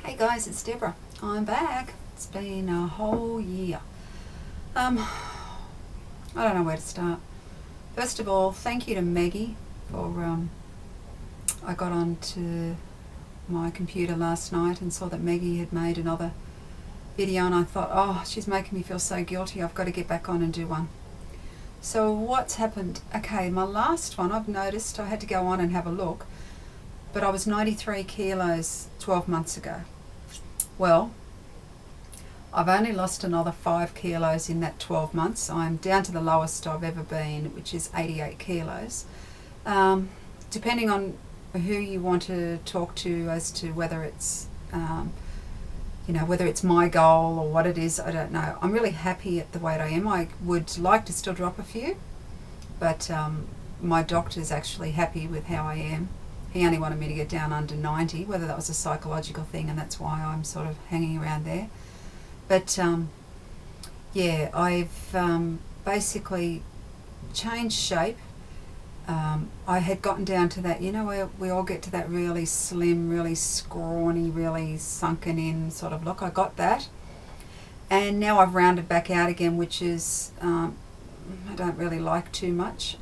Hey guys, it's Deborah. I'm back. It's been a whole year. I don't know where to start. First of all, thank you to Maggie for. I got onto my computer last night and saw that Maggie had made another video, and I thought, oh, she's making me feel so guilty. I've got to get back on and do one. So what's happened? Okay, my last one, I've noticed I had to go on and have a look, but I was 93 kilos 12 months ago. Well, I've only lost another 5 kilos in that 12 months. I'm down to the lowest I've ever been, which is 88 kilos. Depending on who you want to talk to as to whether it's, whether it's my goal or what it is, I don't know. I'm really happy at the weight I am. I would like to still drop a few, but my doctor's actually happy with how I am. He only wanted me to get down under 90, whether that was a psychological thing, and that's why I'm sort of hanging around there. But I've basically changed shape. I had gotten down to that, where we all get to that really slim, really scrawny, really sunken in sort of look. I got that. And now I've rounded back out again, which is, I don't really like too much.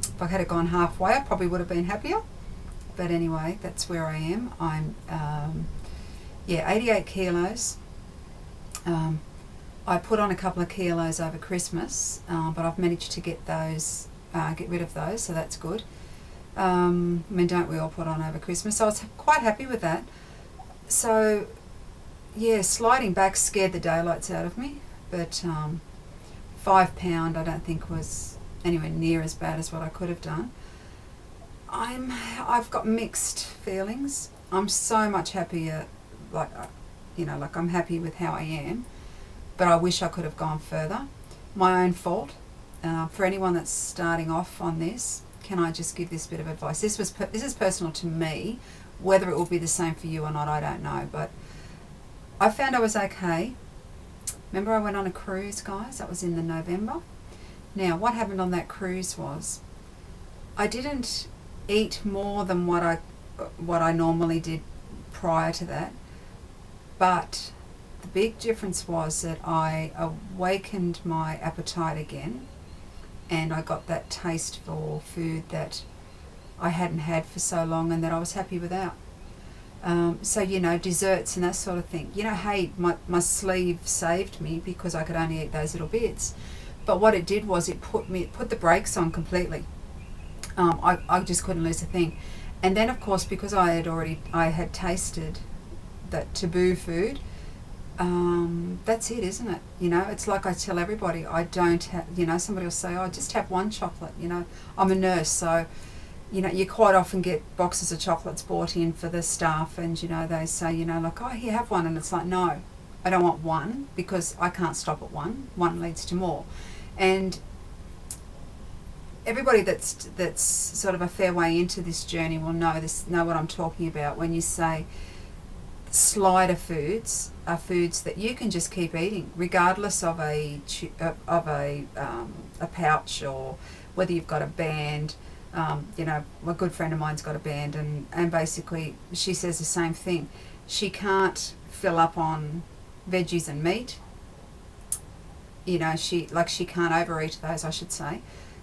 If I had gone halfway, I probably would have been happier. But anyway, that's where I am. I'm, 88 kilos. I put on a couple of kilos over Christmas, but I've managed to get rid of those, so that's good. Don't we all put on over Christmas? So I was quite happy with that. So, sliding back scared the daylights out of me, but £5 I don't think was anywhere near as bad as what I could have done. I've got mixed feelings. I'm so much happier, I'm happy with how I am, but I wish I could have gone further. My own fault. For anyone that's starting off on this, can I just give this bit of advice? This is personal to me. Whether it will be the same for you or not, I don't know, but I found I was okay. Remember I went on a cruise, guys? That was in the November. Now, what happened on that cruise was I didn't eat more than what I normally did prior to that, but the big difference was that I awakened my appetite again, and I got that taste for food that I hadn't had for so long and that I was happy without. Desserts and that sort of thing. Hey, my sleeve saved me because I could only eat those little bits. But what it did was it put the brakes on completely. I just couldn't lose a thing. And then, of course, because I had tasted that taboo food, that's it, isn't it? It's like I tell everybody, I don't have, somebody will say, oh, just have one chocolate. I'm a nurse, so, you quite often get boxes of chocolates bought in for the staff, and, they say, oh, here, have one. And it's like, no, I don't want one because I can't stop at one. One leads to more. And everybody that's sort of a fair way into this journey will know what I'm talking about when you say slider foods are foods that you can just keep eating regardless of a pouch, or whether you've got a band. A good friend of mine's got a band, and basically she says the same thing. She can't fill up on veggies and meat. She can't overeat those, I should say.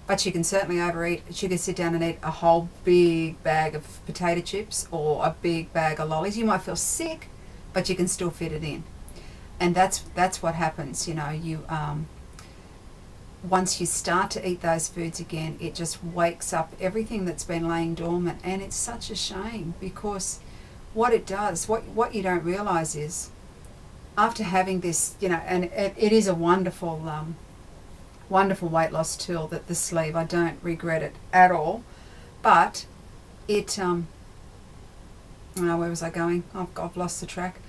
But she can certainly overeat. She can sit down and eat a whole big bag of potato chips or a big bag of lollies. You might feel sick, but you can still fit it in. And that's what happens. Once you start to eat those foods again, it just wakes up everything that's been laying dormant. And it's such a shame, because what it does, what you don't realise is, after having this, and it is a wonderful weight loss tool, that the sleeve, I don't regret it at all, but it, where was I going? I've lost the track.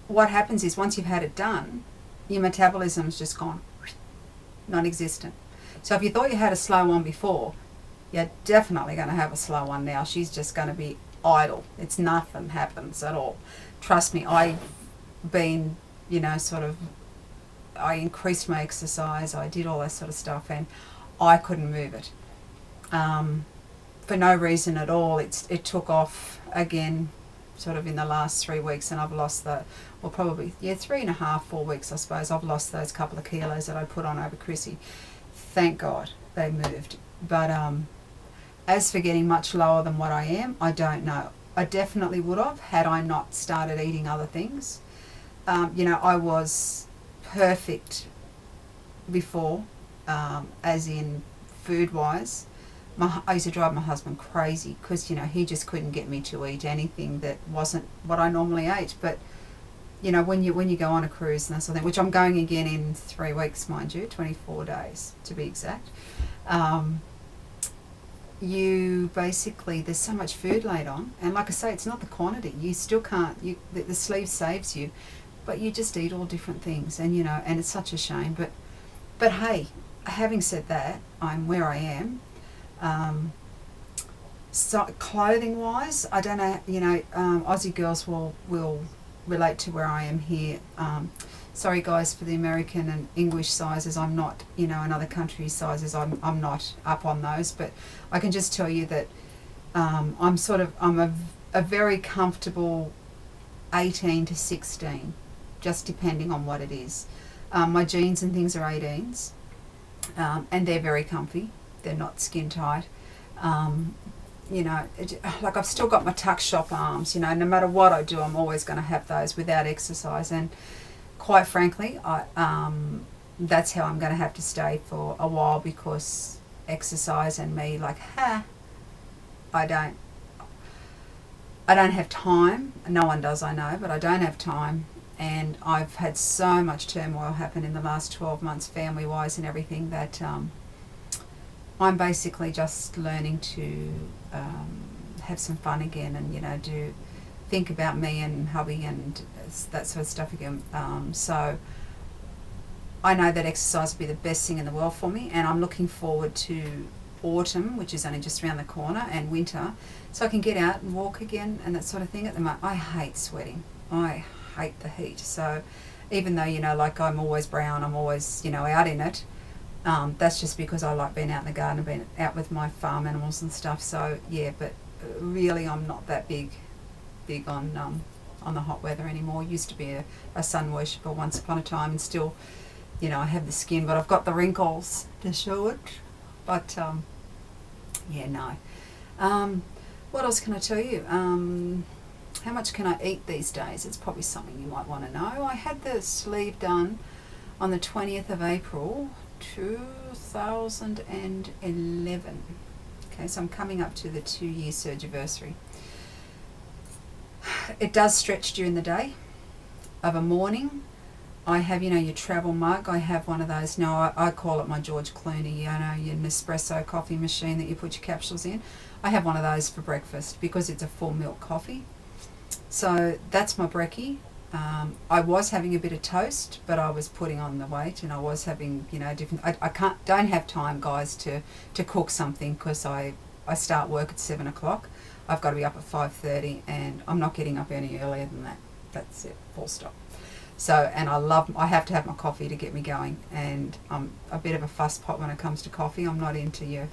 What happens is, once you've had it done, your metabolism's just gone non-existent. So if you thought you had a slow one before, you're definitely going to have a slow one now. She's just going to be idle. It's nothing happens at all. Trust me, I've been, I increased my exercise, I did all that sort of stuff, and I couldn't move it. for no reason at all. It took off again sort of in the last 3 weeks, and I've lost probably 3.5, 4 weeks I suppose. I've lost those couple of kilos that I put on over Chrissy. Thank God they moved. But as for getting much lower than what I am, I don't know. I definitely would have had I not started eating other things. I was perfect before, as in food-wise. I used to drive my husband crazy because, he just couldn't get me to eat anything that wasn't what I normally ate. But, when you go on a cruise and that sort of thing, which I'm going again in 3 weeks, mind you, 24 days to be exact, you basically, there's so much food laid on. And like I say, it's not the quantity. You still can't, the sleeve saves you, but you just eat all different things. And, and it's such a shame. But hey, having said that, I'm where I am. So clothing wise, I don't know, Aussie girls will relate to where I am here. Sorry guys for the American and English sizes. I'm not, in other countries' sizes, I'm not up on those, but I can just tell you that I'm a very comfortable 18 to 16, just depending on what it is. My jeans and things are 18s, and they're very comfy. They're not skin tight. Like I've still got my tuck shop arms, no matter what I do, I'm always going to have those without exercise. And quite frankly, that's how I'm going to have to stay for a while, because exercise and me, I don't have time. No one does, I know, but I don't have time. And I've had so much turmoil happen in the last 12 months, family-wise and everything, that I'm basically just learning to have some fun again, and think about me and hubby and that sort of stuff again. So I know that exercise will be the best thing in the world for me, and I'm looking forward to autumn, which is only just around the corner, and winter, so I can get out and walk again and that sort of thing. At the moment, I hate sweating. I hate the heat. So even though, I'm always brown, I'm always, out in it. That's just because I like being out in the garden and being out with my farm animals and stuff. So yeah, but really I'm not that big on the hot weather anymore. Used to be a sun worshipper once upon a time, and still, I have the skin, but I've got the wrinkles to show it. But yeah, no. What else can I tell you? How much can I eat these days? It's probably something you might want to know. I had the sleeve done on the 20th of April 2011. Okay, so I'm coming up to the 2-year surgiversary. It does stretch during the day. Of a morning, I have, your travel mug. I have one of those. No, I call it my George Clooney, your Nespresso coffee machine that you put your capsules in. I have one of those for breakfast because it's a full milk coffee. So that's my brekkie. I was having a bit of toast, but I was putting on the weight, and I was having, different. I don't have time, guys, to cook something, because I start work at 7 o'clock. I've got to be up at 5:30, and I'm not getting up any earlier than that. That's it, full stop. So, and I have to have my coffee to get me going, and I'm a bit of a fuss pot when it comes to coffee. I'm not into your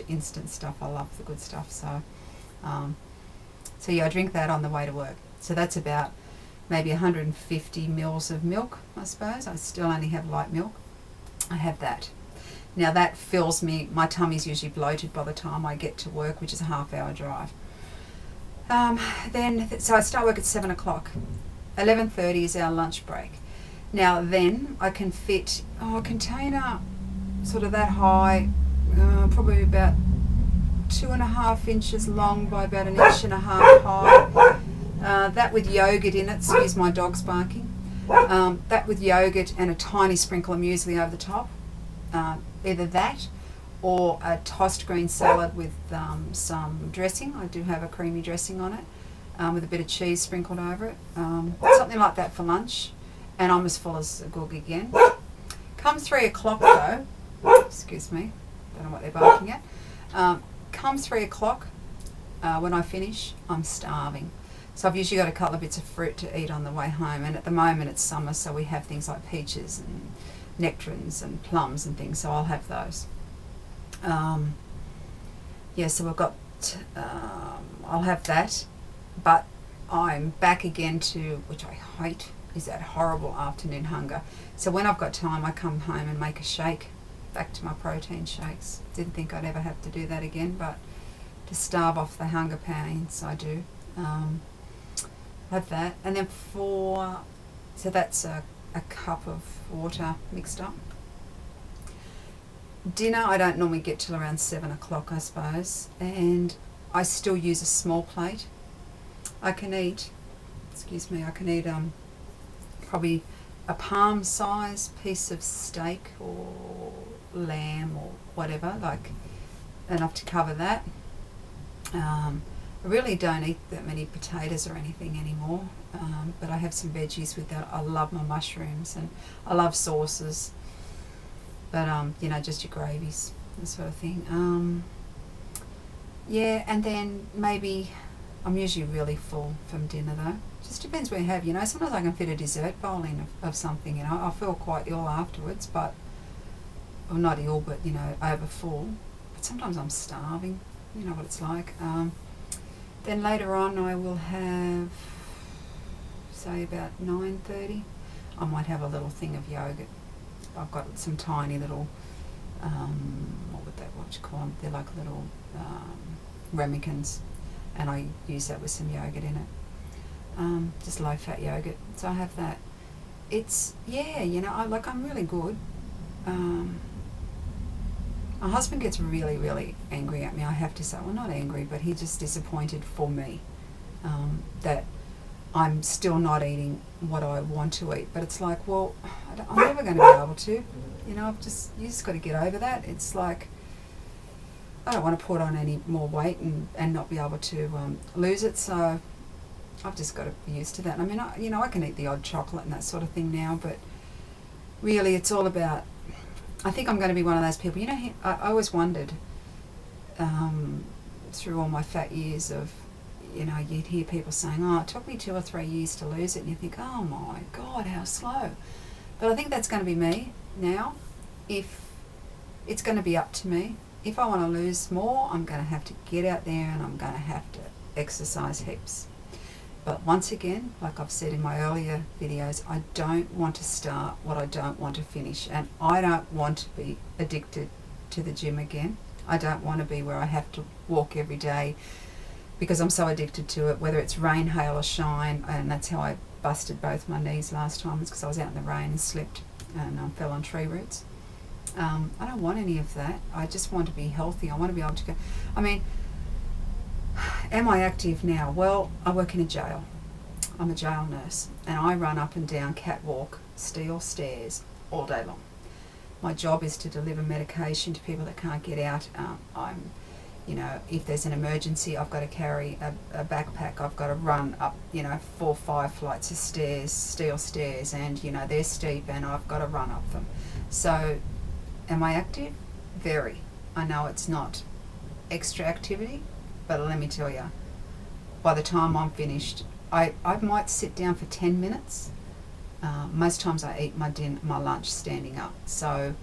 instant stuff. I love the good stuff. So yeah, I drink that on the way to work. So that's about maybe 150 mils of milk, I suppose. I still only have light milk. I have that. Now that fills me. My tummy's usually bloated by the time I get to work, which is a half-hour drive. So I start work at 7 o'clock. 11:30 is our lunch break. Now then I can fit a container sort of that high, probably about 2.5 inches long by about 1.5 inches high. That with yogurt in it, excuse my dog's barking. That with yogurt and a tiny sprinkle of muesli over the top. Either that or a tossed green salad with some dressing. I do have a creamy dressing on it, with a bit of cheese sprinkled over it. Something like that for lunch, and I'm as full as a goog again. Come 3 o'clock though, excuse me, don't know what they're barking at. Come 3 o'clock, when I finish, I'm starving. So I've usually got a couple of bits of fruit to eat on the way home, and at the moment it's summer, so we have things like peaches and nectarines and plums and things, so I'll have those. yeah, so I've got, I'll have that, but I'm back again to, which I hate, is that horrible afternoon hunger. So when I've got time, I come home and make a shake, back to my protein shakes. Didn't think I'd ever have to do that again, but to starve off the hunger pains, I do. Have that, and then so that's a cup of water mixed up. Dinner, I don't normally get till around 7 o'clock, I suppose, and I still use a small plate. I can eat, I can eat probably a palm size piece of steak or lamb or whatever, like enough to cover that. I really don't eat that many potatoes or anything anymore, but I have some veggies with that. I love my mushrooms and I love sauces, but just your gravies, that sort of thing. Yeah, and then maybe I'm usually really full from dinner though. Just depends what you have, Sometimes I can fit a dessert bowl in of something, I feel quite ill afterwards, but, well, not ill, but, over full. But sometimes I'm starving, you know what it's like. Then later on I will have, say about 9:30, I might have a little thing of yogurt. I've got some tiny little, what you call them? They're like little ramekins, and I use that with some yogurt in it. Just low fat yogurt. So I have that. It's, I'm really good. My husband gets really, really angry at me, I have to say. Well, not angry, but he's just disappointed for me that I'm still not eating what I want to eat. But it's like, well, I'm never going to be able to. You just got to get over that. It's like, I don't want to put on any more weight and not be able to lose it. So I've just got to be used to that. I mean, I can eat the odd chocolate and that sort of thing now, but really it's all about, I think I'm going to be one of those people. I always wondered through all my fat years of, you'd hear people saying, oh, it took me 2 or 3 years to lose it, and you think, oh my God, how slow. But I think that's going to be me now. If it's going to be up to me. If I want to lose more, I'm going to have to get out there and I'm going to have to exercise heaps. But once again, like I've said in my earlier videos, I don't want to start what I don't want to finish. And I don't want to be addicted to the gym again. I don't want to be where I have to walk every day because I'm so addicted to it, whether it's rain, hail or shine. And that's how I busted both my knees last time, was because I was out in the rain and slipped and fell on tree roots. I don't want any of that. I just want to be healthy. I want to be able to go. I mean, am I active now? Well, I work in a jail. I'm a jail nurse and I run up and down catwalk, steel stairs all day long. My job is to deliver medication to people that can't get out. If there's an emergency, I've got to carry a backpack. I've got to run up, 4 or 5 flights of stairs, steel stairs, and, they're steep and I've got to run up them. So, am I active? Very. I know it's not extra activity, but let me tell you, by the time I'm finished, I might sit down for 10 minutes. Most times I eat my lunch standing up. So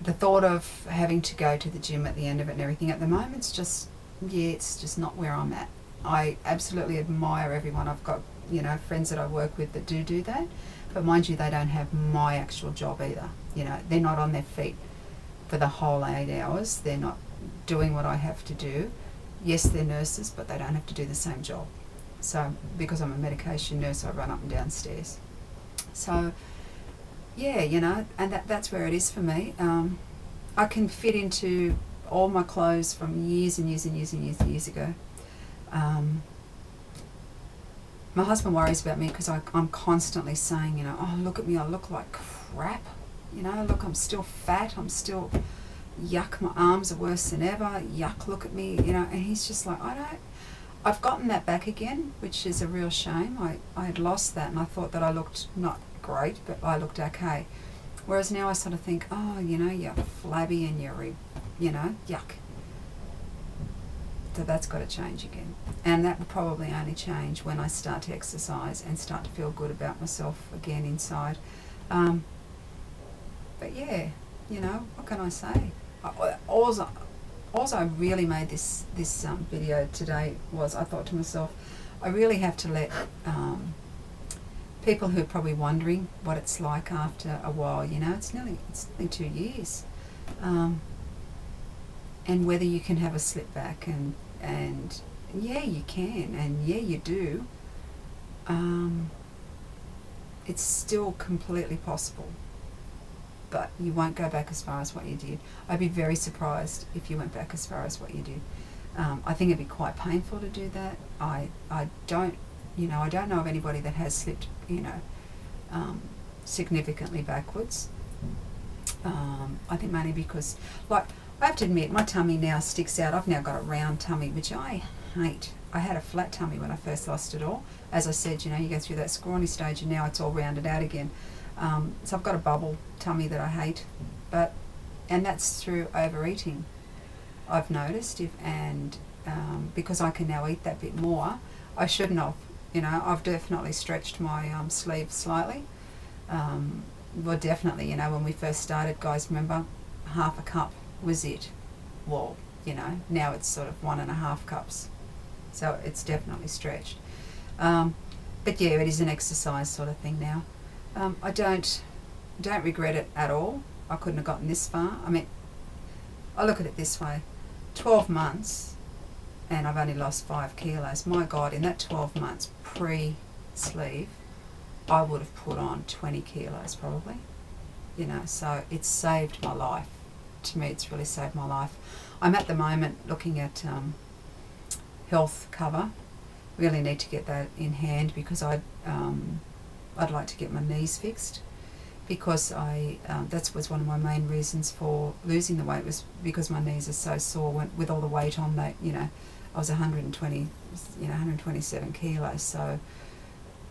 the thought of having to go to the gym at the end of it and everything at the moment, it's just not where I'm at. I absolutely admire everyone. I've got, friends that I work with that do that. But mind you, they don't have my actual job either. They're not on their feet for the whole 8 hours. They're not doing what I have to do. Yes, they're nurses, but they don't have to do the same job. So because I'm a medication nurse, I run up and down stairs. So yeah, and that's where it is for me. I can fit into all my clothes from years and years and years and years and years ago. My husband worries about me because I'm constantly saying, oh, look at me, I look like crap. Look, I'm still fat, I'm still, yuck, my arms are worse than ever, yuck, look at me, and he's just like, I've gotten that back again, which is a real shame. I had lost that and I thought that I looked not great, but I looked okay. Whereas now I sort of think, oh, you're flabby and you're, yuck. So that's got to change again. And that will probably only change when I start to exercise and start to feel good about myself again inside. But yeah, what can I say? All also I really made this video today was I thought to myself, I really have to let people who are probably wondering what it's like after a while, you know, it's nearly 2 years, and whether you can have a slip back, and yeah, you can, and yeah, you do. It's still completely possible, but you won't go back as far as what you did. I'd be very surprised if you went back as far as what you did. I think it'd be quite painful to do that. I don't know of anybody that has slipped, significantly backwards. I think mainly because, like, I have to admit, my tummy now sticks out. I've now got a round tummy, which I hate. I had a flat tummy when I first lost it all. As I said, you go through that scrawny stage and now it's all rounded out again. So I've got a bubble tummy that I hate, and that's through overeating, I've noticed. Because I can now eat that bit more, I shouldn't have. I've definitely stretched my sleeve slightly. Well, definitely, when we first started, guys, remember, half a cup was it. Well, now it's sort of 1.5 cups. So it's definitely stretched. But yeah, it is an exercise sort of thing now. I don't regret it at all. I couldn't have gotten this far. I mean, I look at it this way. 12 months and I've only lost 5 kilos. My God, in that 12 months pre-sleeve, I would have put on 20 kilos probably. So it's saved my life. To me, it's really saved my life. I'm at the moment looking at health cover. Really need to get that in hand because I'd like to get my knees fixed, because that was one of my main reasons for losing the weight, was because my knees are so sore with all the weight on that. I was 127 kilos, so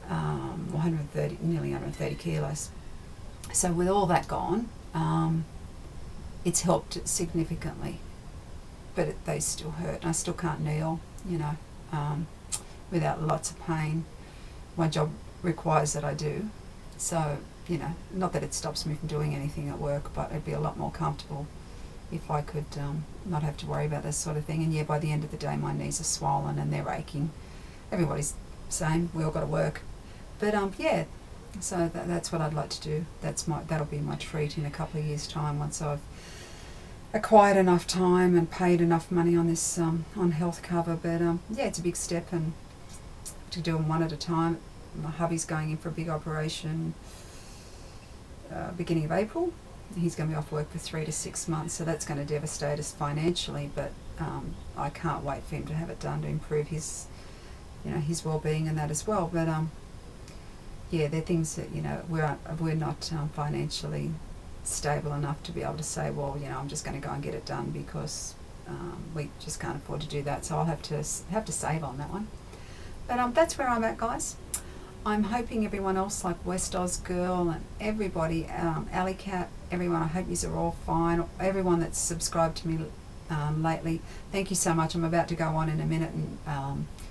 130, nearly 130 kilos. So with all that gone, it's helped significantly, but they still hurt, and I still can't kneel, without lots of pain. My job requires that I do, so not that it stops me from doing anything at work, but it'd be a lot more comfortable if I could not have to worry about this sort of thing. And yeah, by the end of the day, my knees are swollen and they're aching. Everybody's the same. We all got to work, but yeah. So that's what I'd like to do. That'll be my treat in a couple of years' time, once I've acquired enough time and paid enough money on this on health cover. But yeah, it's a big step, and to do them one at a time. My hubby's going in for a big operation beginning of April. He's going to be off work for 3 to 6 months, so that's going to devastate us financially, but I can't wait for him to have it done to improve his his well-being and that as well. But yeah, they're things that we're not financially stable enough to be able to say, well, I'm just going to go and get it done, because we just can't afford to do that. So I'll have to save on that one. But that's where I'm at, guys. I'm hoping everyone else, like West Oz Girl and everybody, Alley Cat, everyone, I hope you are all fine. Everyone that's subscribed to me lately, thank you so much. I'm about to go on in a minute and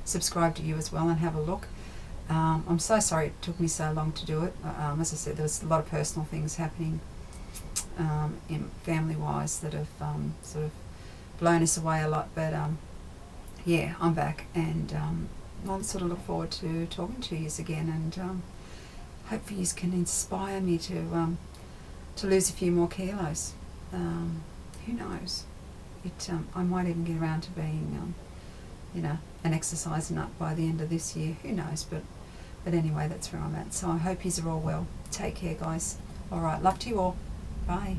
subscribe to you as well and have a look. I'm so sorry it took me so long to do it. As I said, there was a lot of personal things happening in family-wise that have sort of blown us away a lot. But yeah, I'm back, and I'll sort of look forward to talking to you again, and hopefully you can inspire me to lose a few more kilos. Who knows? I might even get around to being, an exercise nut by the end of this year. Who knows? But anyway, that's where I'm at. So I hope you are all well. Take care, guys. All right, love to you all. Bye.